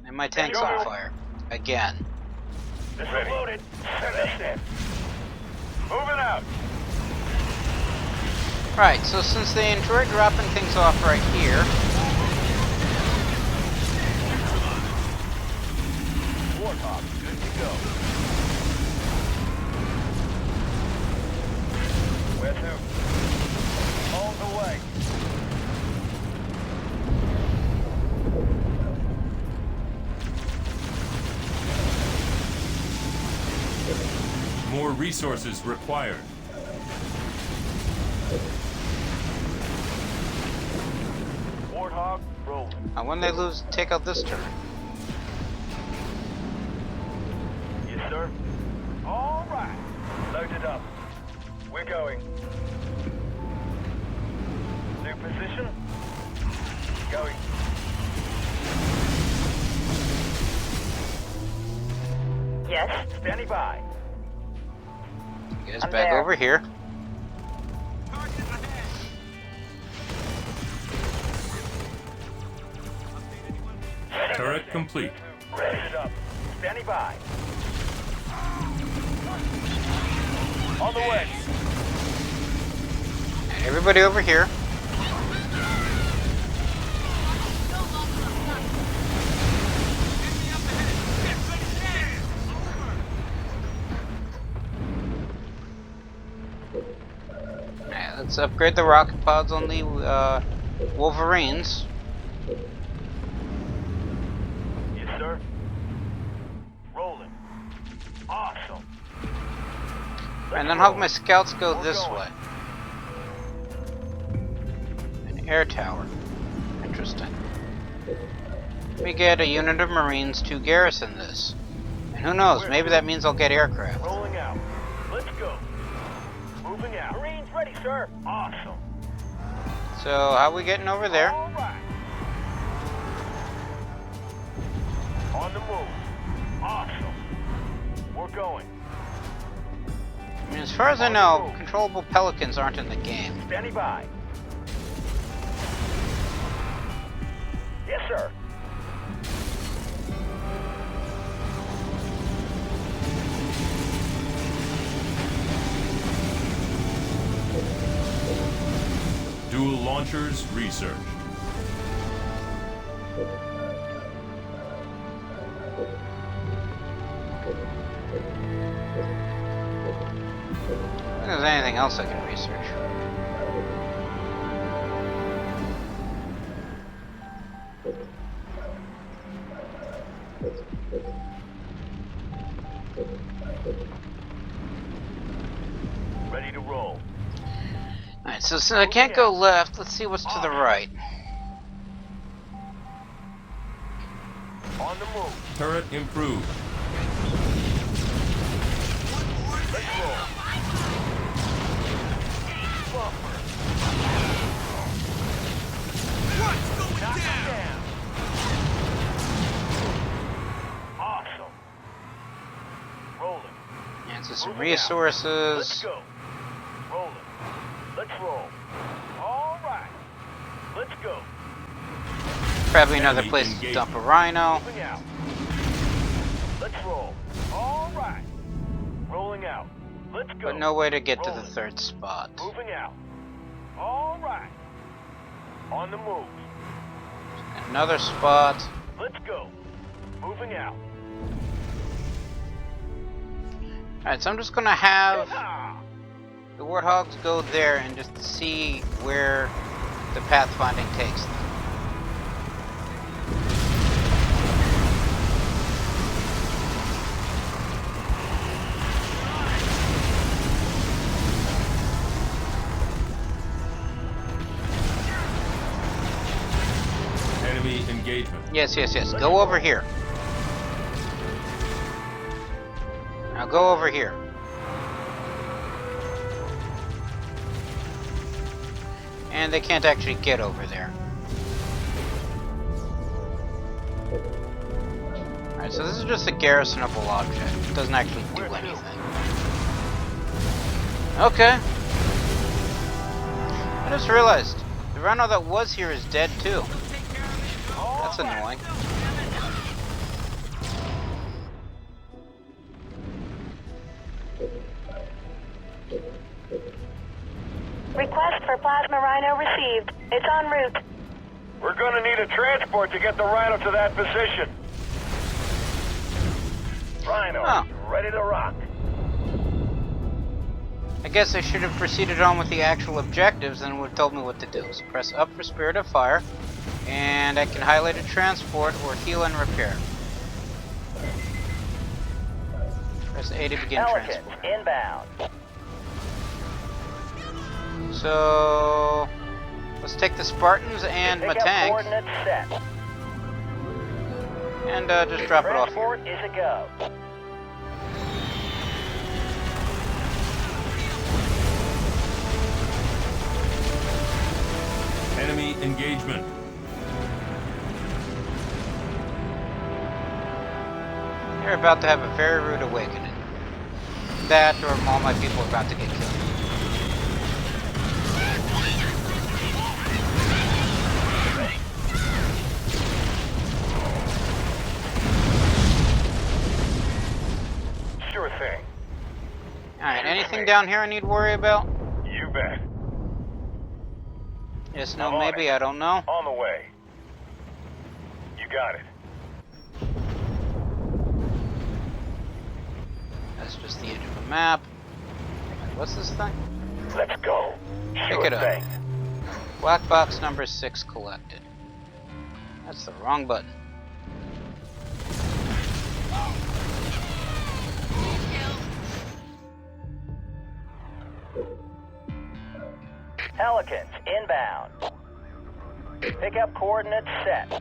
Speaker 1: And my tank's on fire. Again.
Speaker 7: This is loaded. Send us in. Moving out.
Speaker 1: Right, so since they enjoy dropping things off right here,
Speaker 7: Warthog, good to go. Where to? On the way.
Speaker 6: More resources required.
Speaker 7: Warthog, rolling.
Speaker 1: and when they lose, take out this turret.
Speaker 7: Yes, sir. All right. Loaded up. We're going. New position. Going.
Speaker 8: Yes?
Speaker 7: Standing by.
Speaker 1: You guys
Speaker 8: I'm
Speaker 1: back
Speaker 8: there.
Speaker 1: over here.
Speaker 9: Target ahead.
Speaker 6: Turret complete.
Speaker 7: Ready it up. Standing by. On the way.
Speaker 1: Everybody over here. Alright, let's upgrade the rocket pods on the Wolverines.
Speaker 7: Yes, sir. Rolling. Awesome.
Speaker 1: And then have my scouts go this way. An air tower. Interesting. We get a unit of Marines to garrison this. And who knows, maybe that means I'll get aircraft.
Speaker 7: Rolling out. Let's go. Moving out. Marines ready, sir. Awesome.
Speaker 1: So, how we getting over there?
Speaker 7: All right. On the move. Awesome. We're going.
Speaker 1: I mean, as far as I know, controllable Pelicans aren't in the game.
Speaker 7: Standing by. Yes, sir.
Speaker 6: Dual launchers research.
Speaker 1: I don't think there's anything else I can research.
Speaker 7: Ready to roll.
Speaker 1: Alright, so since I can't go left, let's see what's to the right.
Speaker 7: On the move.
Speaker 6: Turret improved.
Speaker 7: Let's roll. Bumper.
Speaker 9: What's going
Speaker 7: Knock him
Speaker 9: down?
Speaker 7: down. Awesome. Rolling.
Speaker 1: Answer some
Speaker 7: Moving out. Let's
Speaker 1: resources.
Speaker 7: go. Rolling. Let's roll. All right. Let's go.
Speaker 1: Probably another
Speaker 6: Enemy
Speaker 1: place to
Speaker 6: engaged.
Speaker 1: dump a rhino.
Speaker 7: Moving out. Let's roll. All right. Rolling out. Let's go.
Speaker 1: But no way to get to the
Speaker 7: Rolling.
Speaker 1: third spot.
Speaker 7: Moving out. All right. On the move.
Speaker 1: Another spot.
Speaker 7: Let's go. Moving out.
Speaker 1: Alright, so I'm just gonna have
Speaker 7: Yeehaw!
Speaker 1: the Warthogs go there and just see where the pathfinding takes them.
Speaker 6: Enemy engagement.
Speaker 1: Yes, yes, yes. Go over here. Now go over here. And they can't actually get over there. Alright, so this is just a garrisonable object. It doesn't actually do anything. Okay. I just realized the rhino that was here is dead too. That's annoying.
Speaker 8: Request for plasma rhino received. It's en route.
Speaker 7: We're gonna need a transport to get the rhino to that position. Rhino,
Speaker 1: Oh.
Speaker 7: ready to rock.
Speaker 1: I guess I should have proceeded on with the actual objectives and would have told me what to do. So press up for Spirit of Fire, and I can highlight a transport or heal and repair. Press A to begin transport.
Speaker 7: Inbound.
Speaker 1: So let's take the Spartans and my tank
Speaker 7: Coordinates set.
Speaker 1: and just drop it off here.
Speaker 7: Transport is a go.
Speaker 6: Enemy engagement.
Speaker 1: You're about to have a very rude awakening. That, or all my people are about to get killed.
Speaker 7: Sure thing.
Speaker 1: Alright, anything down here I need to worry about?
Speaker 7: You bet.
Speaker 1: Yes, no,
Speaker 7: I'm on
Speaker 1: maybe,
Speaker 7: it.
Speaker 1: I don't know.
Speaker 7: On the way. You got it.
Speaker 1: That's just the edge of a map. What's this thing?
Speaker 7: Let's go.
Speaker 1: Pick
Speaker 7: Sure
Speaker 1: it up.
Speaker 7: thing.
Speaker 1: Black box number 6 collected. That's the wrong button.
Speaker 7: Pelicans inbound. Pick up coordinates set.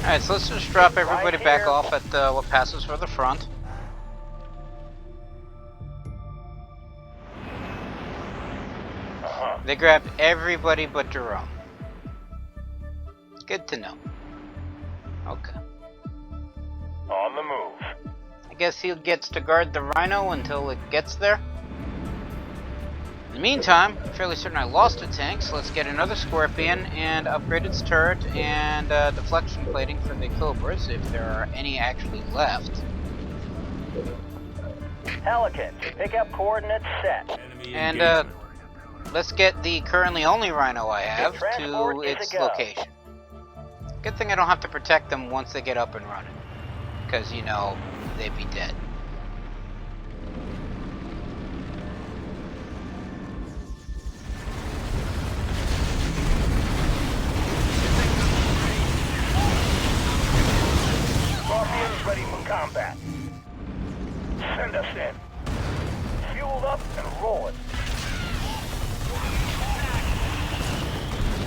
Speaker 1: Alright, so let's just drop everybody
Speaker 7: Right
Speaker 1: back
Speaker 7: here.
Speaker 1: off at what passes for the front. They grabbed everybody but Jerome. Good to know. Okay.
Speaker 7: On the move.
Speaker 1: I guess he gets to guard the Rhino until it gets there. In the meantime, I'm fairly certain I lost a tank, so let's get another Scorpion and upgrade its turret and deflection plating for the Cobras, if there are any actually left.
Speaker 7: Pelicans, pick up coordinates set.
Speaker 6: Enemy
Speaker 1: And
Speaker 6: engagement.
Speaker 1: let's get the currently only Rhino I have
Speaker 7: Transport
Speaker 1: to
Speaker 7: is
Speaker 1: its
Speaker 7: a go.
Speaker 1: location. Good thing I don't have to protect them once they get up and running, because, you know, they'd be dead.
Speaker 7: Scorpions ready for combat. Send us in. Fueled up and rolling.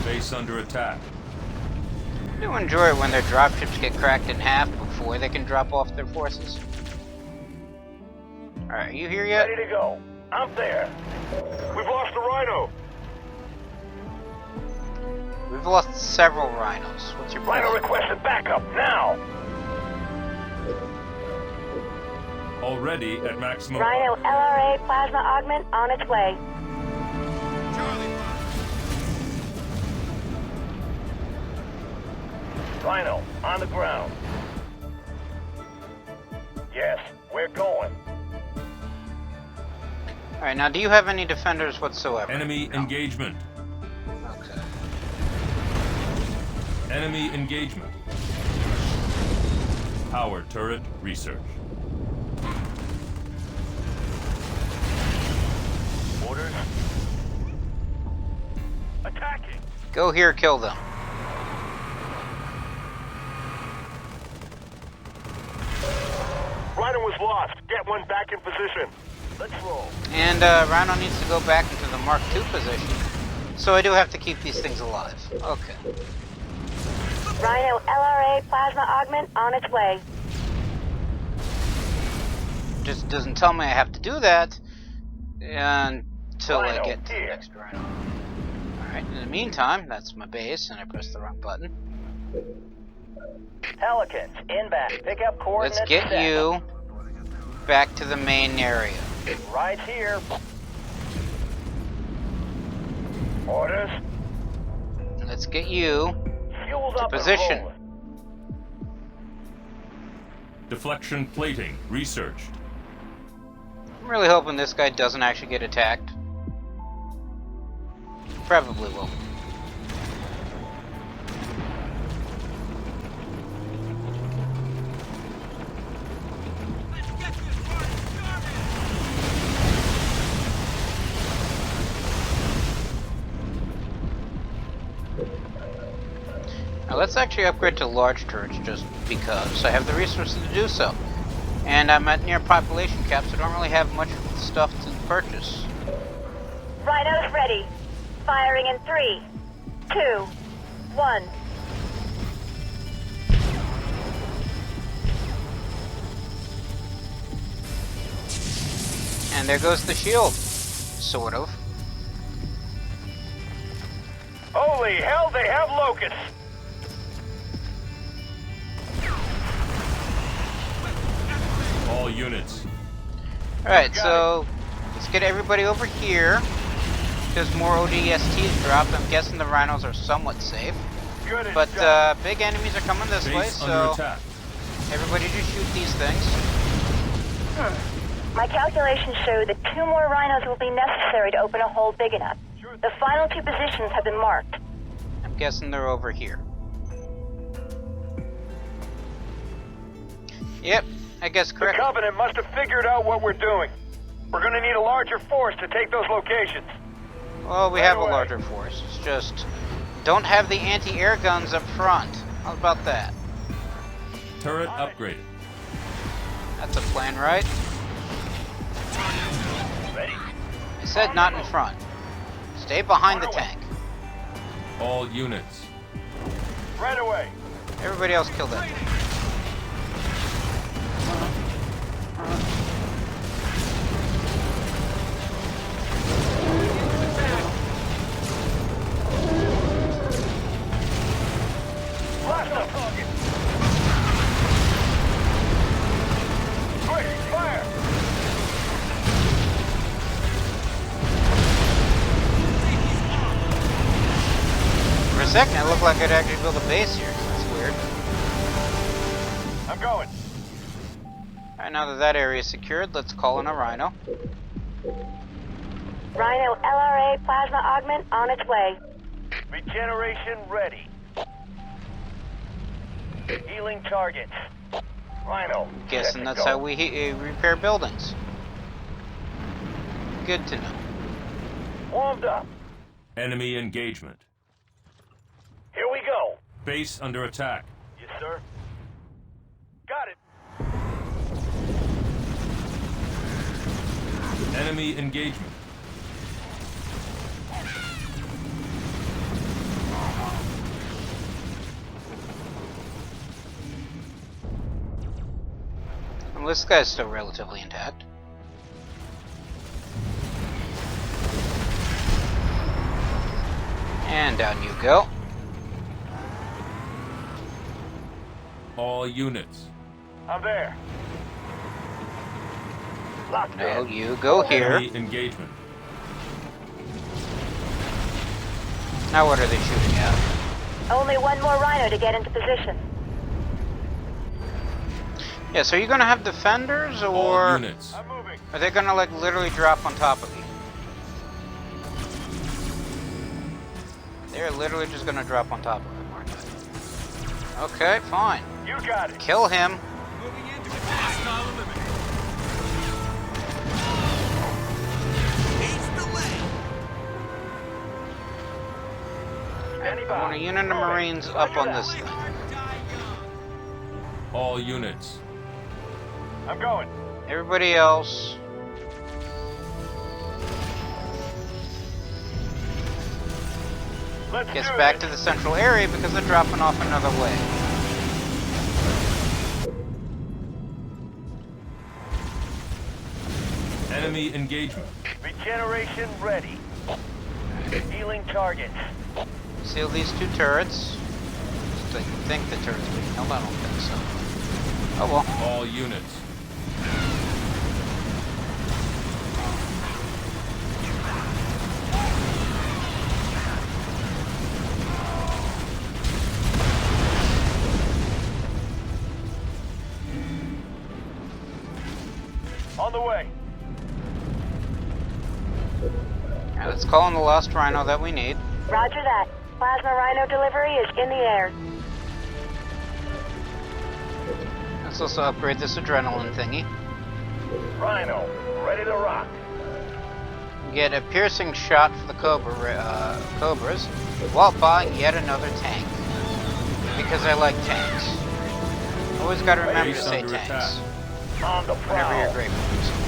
Speaker 6: Base under attack.
Speaker 1: I do enjoy it when their dropships get cracked in half before they can drop off their forces. Alright, are you here yet?
Speaker 7: Ready to go. I'm there. We've lost the Rhino.
Speaker 1: We've lost several Rhinos. What's your
Speaker 7: Rhino
Speaker 1: plan?
Speaker 7: requested backup now.
Speaker 6: Already at maximum.
Speaker 8: Rhino LRA plasma augment on its way.
Speaker 9: Charlie,
Speaker 7: Rhino on the ground. Yes, we're going.
Speaker 1: Alright, now do you have any defenders whatsoever?
Speaker 6: Enemy engagement.
Speaker 1: Okay.
Speaker 6: Enemy engagement. Power turret research.
Speaker 7: Orders. Attacking.
Speaker 1: Go here, kill them.
Speaker 7: Rhino was lost. Get one back in position. Let's roll.
Speaker 1: And Rhino needs to go back into the Mark II position. So I do have to keep these things alive. Okay.
Speaker 8: Rhino LRA plasma augment on its way.
Speaker 1: Just doesn't tell me I have to do that until I
Speaker 7: Rhino,
Speaker 1: get to the
Speaker 7: here.
Speaker 1: next Rhino. Alright, in the meantime, that's my base, and I pressed the wrong button.
Speaker 7: Pelicans inbound. Pick up coordinates.
Speaker 1: Let's get
Speaker 7: set.
Speaker 1: you back to the main area.
Speaker 7: Right here. Orders.
Speaker 1: Let's get you
Speaker 7: Fueled
Speaker 1: to
Speaker 7: up
Speaker 1: position.
Speaker 7: and rolling.
Speaker 6: Deflection plating researched.
Speaker 1: I'm really hoping this guy doesn't actually get attacked. Probably will.
Speaker 9: let's get this party started!
Speaker 1: Now let's actually upgrade to large turrets just because I have the resources to do so. And I'm at near population cap, so I don't really have much stuff to purchase.
Speaker 8: Rhino's ready. Firing in 3, 2, 1.
Speaker 1: And there goes the shield. Sort of.
Speaker 7: Holy hell, they have locusts!
Speaker 6: units.
Speaker 1: Alright, so let's get everybody over here. There's more ODSTs dropped. I'm guessing the rhinos are somewhat safe.
Speaker 7: Good.
Speaker 1: But big enemies are coming this way,
Speaker 6: Base under
Speaker 1: so
Speaker 6: attack.
Speaker 1: everybody just shoot these things.
Speaker 8: My calculations show that 2 more rhinos will be necessary to open a hole big enough. The final 2 positions have been marked.
Speaker 1: I'm guessing they're over here. Yep, I guess
Speaker 7: The
Speaker 1: correct.
Speaker 7: Covenant must have figured out what we're doing. We're gonna need a larger force to take those locations.
Speaker 1: Well, we
Speaker 7: Right
Speaker 1: have a
Speaker 7: away.
Speaker 1: larger force. It's just don't have the anti-air guns up front. How about that?
Speaker 6: Turret upgraded.
Speaker 1: That's a plan, right?
Speaker 7: Ready?
Speaker 1: I said not in front. Stay behind the tank.
Speaker 6: All units.
Speaker 7: Right away.
Speaker 1: Everybody else kill that thing.
Speaker 7: Blast them. Quick, fire!
Speaker 1: For a second, it looked like I'd actually build a base here. That's weird.
Speaker 7: I'm going.
Speaker 1: Alright, now that that area is secured, let's call in a rhino.
Speaker 8: Rhino LRA plasma augment on its way.
Speaker 7: Regeneration ready. Healing targets. Rhino.
Speaker 1: Guessing
Speaker 7: set to
Speaker 1: that's
Speaker 7: go.
Speaker 1: how we repair buildings. Good to know.
Speaker 7: Warmed up.
Speaker 6: Enemy engagement.
Speaker 7: Here we go.
Speaker 6: Base under attack.
Speaker 7: Yes, sir. Got it.
Speaker 6: Enemy engagement.
Speaker 1: Well, this guy's still relatively intact. And down you go.
Speaker 6: All units.
Speaker 7: I'm there. Locked
Speaker 1: No,
Speaker 7: in.
Speaker 1: you go here.
Speaker 6: Enemy engagement.
Speaker 1: Now what are they shooting at?
Speaker 8: Only 1 more rhino to get into position.
Speaker 1: Yeah, so are you gonna have defenders,
Speaker 6: All
Speaker 1: or
Speaker 6: units.
Speaker 7: I'm moving.
Speaker 1: are they gonna like literally drop on top of you? They're literally just gonna drop on top of him, aren't they? Okay, fine.
Speaker 7: You got it.
Speaker 1: Kill him.
Speaker 9: Moving into it. Hostile eliminated. He's delayed.
Speaker 7: Standing
Speaker 1: I want a
Speaker 7: by.
Speaker 1: unit of
Speaker 7: Moving.
Speaker 1: Marines up on
Speaker 7: Roger
Speaker 1: this
Speaker 7: that.
Speaker 1: thing.
Speaker 9: Die young.
Speaker 6: All units.
Speaker 7: I'm going.
Speaker 1: Everybody else.
Speaker 7: Let's
Speaker 1: Gets
Speaker 7: do
Speaker 1: back
Speaker 7: this.
Speaker 1: to the central area because they're dropping off another way.
Speaker 6: Enemy engagement.
Speaker 7: Regeneration ready. Healing targets.
Speaker 1: Seal these 2 turrets. Just, I think the turrets being held. I don't think so. Oh well.
Speaker 6: All units.
Speaker 7: On the way.
Speaker 1: Alright, let's call in the last rhino that we need.
Speaker 8: Roger that. Plasma rhino delivery is in the air.
Speaker 1: Let's also upgrade this adrenaline thingy.
Speaker 7: Rhino, ready to rock.
Speaker 1: Get a piercing shot for the Cobras while buying yet another tank. Because I like tanks. Always gotta remember to
Speaker 6: Base
Speaker 1: say
Speaker 6: under
Speaker 1: tanks.
Speaker 6: attack.
Speaker 7: On the
Speaker 1: Whenever you're
Speaker 7: prowl.
Speaker 1: grateful for something.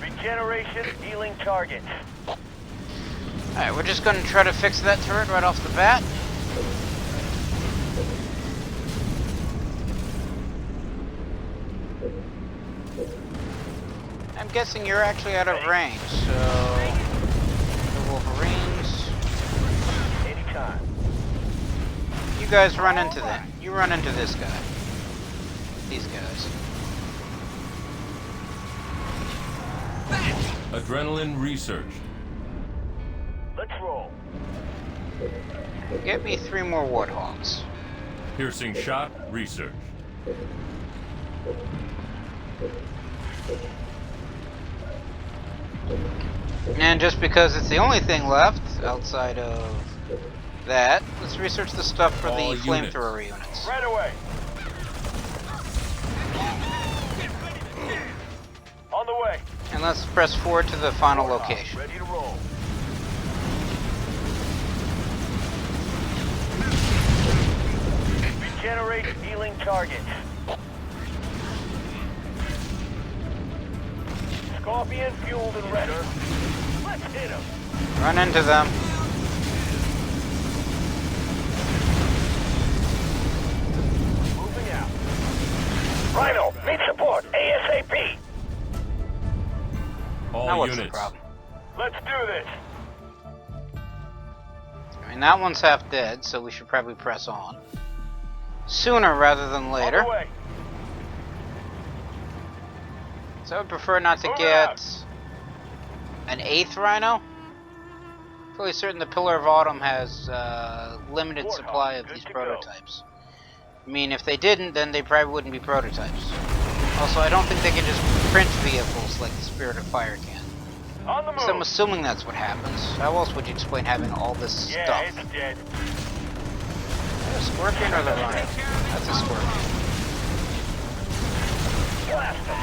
Speaker 7: Regeneration healing targets.
Speaker 1: Alright, we're just gonna try to fix that turret right off the bat. I'm guessing you're actually out of range, so Wolverines.
Speaker 7: Anytime.
Speaker 1: You guys run into them. You run into this guy. These guys.
Speaker 6: Adrenaline research.
Speaker 7: Let's roll.
Speaker 1: Get me 3 more Warthogs.
Speaker 6: Piercing shot research.
Speaker 1: And just because it's the only thing left outside of that, let's research the stuff for
Speaker 6: All
Speaker 1: the flamethrower units.
Speaker 7: Right away. On the way.
Speaker 1: And let's press forward to the final location.
Speaker 7: Ready to roll. Regenerate healing targets. Scorpion fueled and ready. Let's hit him.
Speaker 1: Run into them.
Speaker 7: Moving out. Rhino, need support ASAP.
Speaker 6: All
Speaker 1: Now what's
Speaker 6: units.
Speaker 1: the problem?
Speaker 7: Let's do this.
Speaker 1: I mean, that one's half dead, so we should probably press on. Sooner rather than later.
Speaker 7: On the way.
Speaker 1: So I would prefer not to
Speaker 7: Moving
Speaker 1: get
Speaker 7: out.
Speaker 1: an 8th Rhino. Fully certain the Pillar of Autumn has limited
Speaker 7: Warthog,
Speaker 1: supply of
Speaker 7: good
Speaker 1: these
Speaker 7: to
Speaker 1: prototypes. I mean, if they didn't, then they probably wouldn't be prototypes. Also, I don't think they can just print vehicles like the Spirit of Fire can.
Speaker 7: On the move.
Speaker 1: So I'm assuming that's what happens. How else would you explain having all this
Speaker 7: Yeah,
Speaker 1: stuff?
Speaker 7: it's dead.
Speaker 1: Is that a Scorpion or the Rhino? That's a Scorpion.
Speaker 7: Blast him.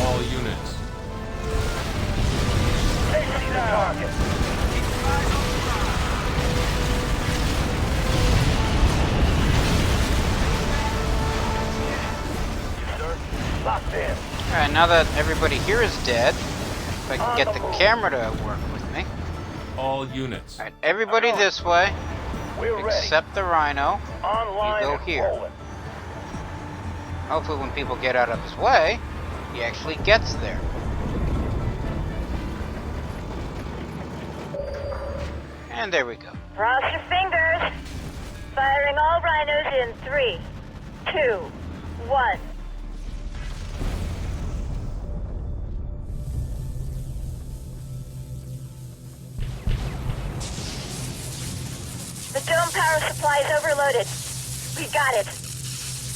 Speaker 6: All units.
Speaker 7: Take the target. Yes, sir. Locked in.
Speaker 1: Alright, now that everybody here is dead, if I can get the camera to work with me.
Speaker 6: All units.
Speaker 1: Alright, everybody this way,
Speaker 7: We're ready.
Speaker 1: except the Rhino.
Speaker 7: Online
Speaker 1: go
Speaker 7: and
Speaker 1: here.
Speaker 7: rolling.
Speaker 1: Hopefully when people get out of his way, he actually gets there. And there we go.
Speaker 8: Cross your fingers. Firing all rhinos in 3, 2, 1. The dome power supply is overloaded. We got it.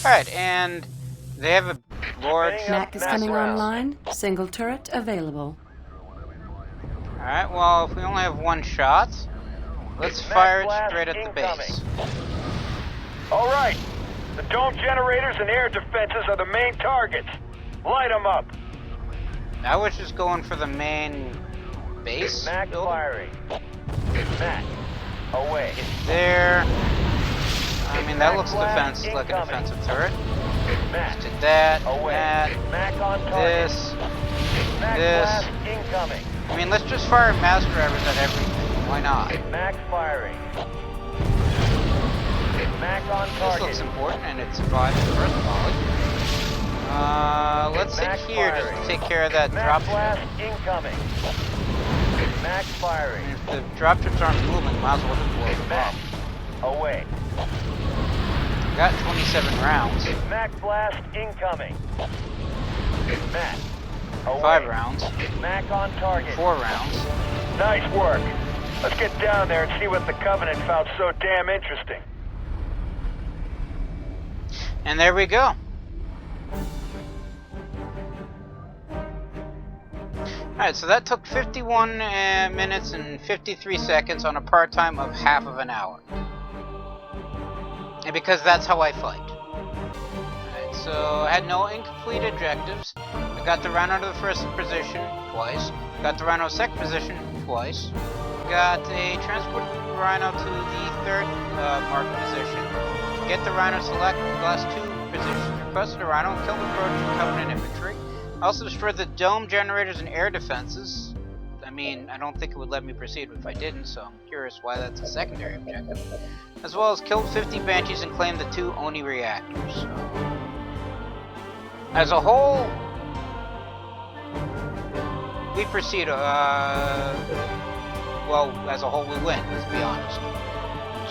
Speaker 1: Alright, and they have a large...
Speaker 5: Mac is coming online. Single turret available.
Speaker 1: Alright, well, if we only have one shot, let's fire it straight at the base.
Speaker 7: All right. The dome generators and air defenses are the main targets. Light them up.
Speaker 1: I was just going for the main base
Speaker 7: Mac
Speaker 1: building.
Speaker 7: firing. Mac, away.
Speaker 1: There. I mean, that
Speaker 7: Mac
Speaker 1: looks
Speaker 7: blast
Speaker 1: like a
Speaker 7: incoming.
Speaker 1: defensive turret.
Speaker 7: Mac,
Speaker 1: Did that,
Speaker 7: away.
Speaker 1: that,
Speaker 7: Mac on target.
Speaker 1: this.
Speaker 7: Mac
Speaker 1: this.
Speaker 7: blast incoming.
Speaker 1: I mean, let's just fire mass drivers at everything. Why not?
Speaker 7: Mac firing. Mac on
Speaker 1: This
Speaker 7: target.
Speaker 1: looks important, and it survived the first volley. Let's hit
Speaker 7: Mac
Speaker 1: here just
Speaker 7: firing.
Speaker 1: to take care of that
Speaker 7: Mac
Speaker 1: drop
Speaker 7: blast
Speaker 1: ship.
Speaker 7: incoming. Mac firing.
Speaker 1: If the drop ships aren't moving, might as well just blow them
Speaker 7: Mac,
Speaker 1: up.
Speaker 7: away.
Speaker 1: Got 27 rounds.
Speaker 7: Mac blast incoming. Mac, away.
Speaker 1: 5 rounds.
Speaker 7: Mac on target.
Speaker 1: 4 rounds.
Speaker 7: Nice work. Let's get down there and see what the Covenant found so damn interesting.
Speaker 1: And there we go. Alright, so that took 51 minutes and 53 seconds on a part time of half of an hour. And because that's how I fight. Alright, so I had no incomplete objectives. I got the Rhino to the first position twice. Got the Rhino second position twice. Got a transport Rhino to the third marked position. Get the Rhino select the last 2 positions. Requested a Rhino, kill the approaching Covenant infantry. I also destroyed the dome generators and air defenses. I mean, I don't think it would let me proceed if I didn't, so I'm curious why that's a secondary objective. As well as killed 50 Banshees and claimed the 2 Oni reactors. So, as a whole, we proceed, well, as a whole we win, let's be honest.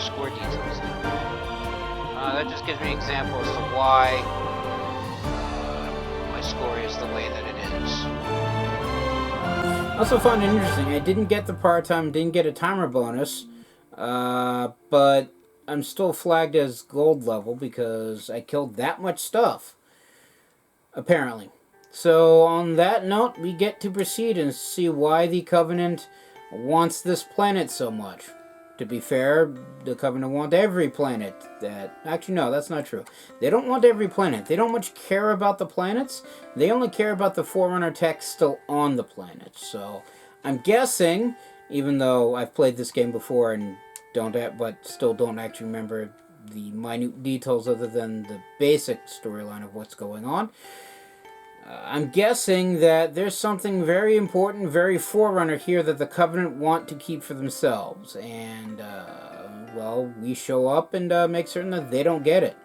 Speaker 1: Score details. That just gives me an example as to why my score is the way that it is.
Speaker 2: I also found it interesting. I didn't get the part time, didn't get a timer bonus, but I'm still flagged as gold level because I killed that much stuff, apparently. So on that note, we get to proceed and see why the Covenant wants this planet so much. To be fair, the Covenant want every planet that... Actually, no, that's not true. They don't want every planet. They don't much care about the planets. They only care about the Forerunner tech still on the planet. So I'm guessing, even though I've played this game before and but still don't actually remember the minute details other than the basic storyline of what's going on, I'm guessing that there's something very important, very Forerunner here that the Covenant want to keep for themselves. And, well, we show up and make certain that they don't get it.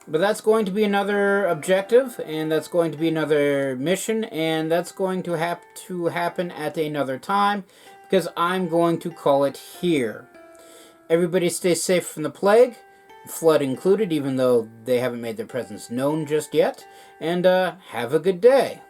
Speaker 2: But that's going to be another objective, and that's going to be another mission, and that's going to have to happen at another time, because I'm going to call it here. Everybody stay safe from the plague, Flood included, even though they haven't made their presence known just yet. And have a good day.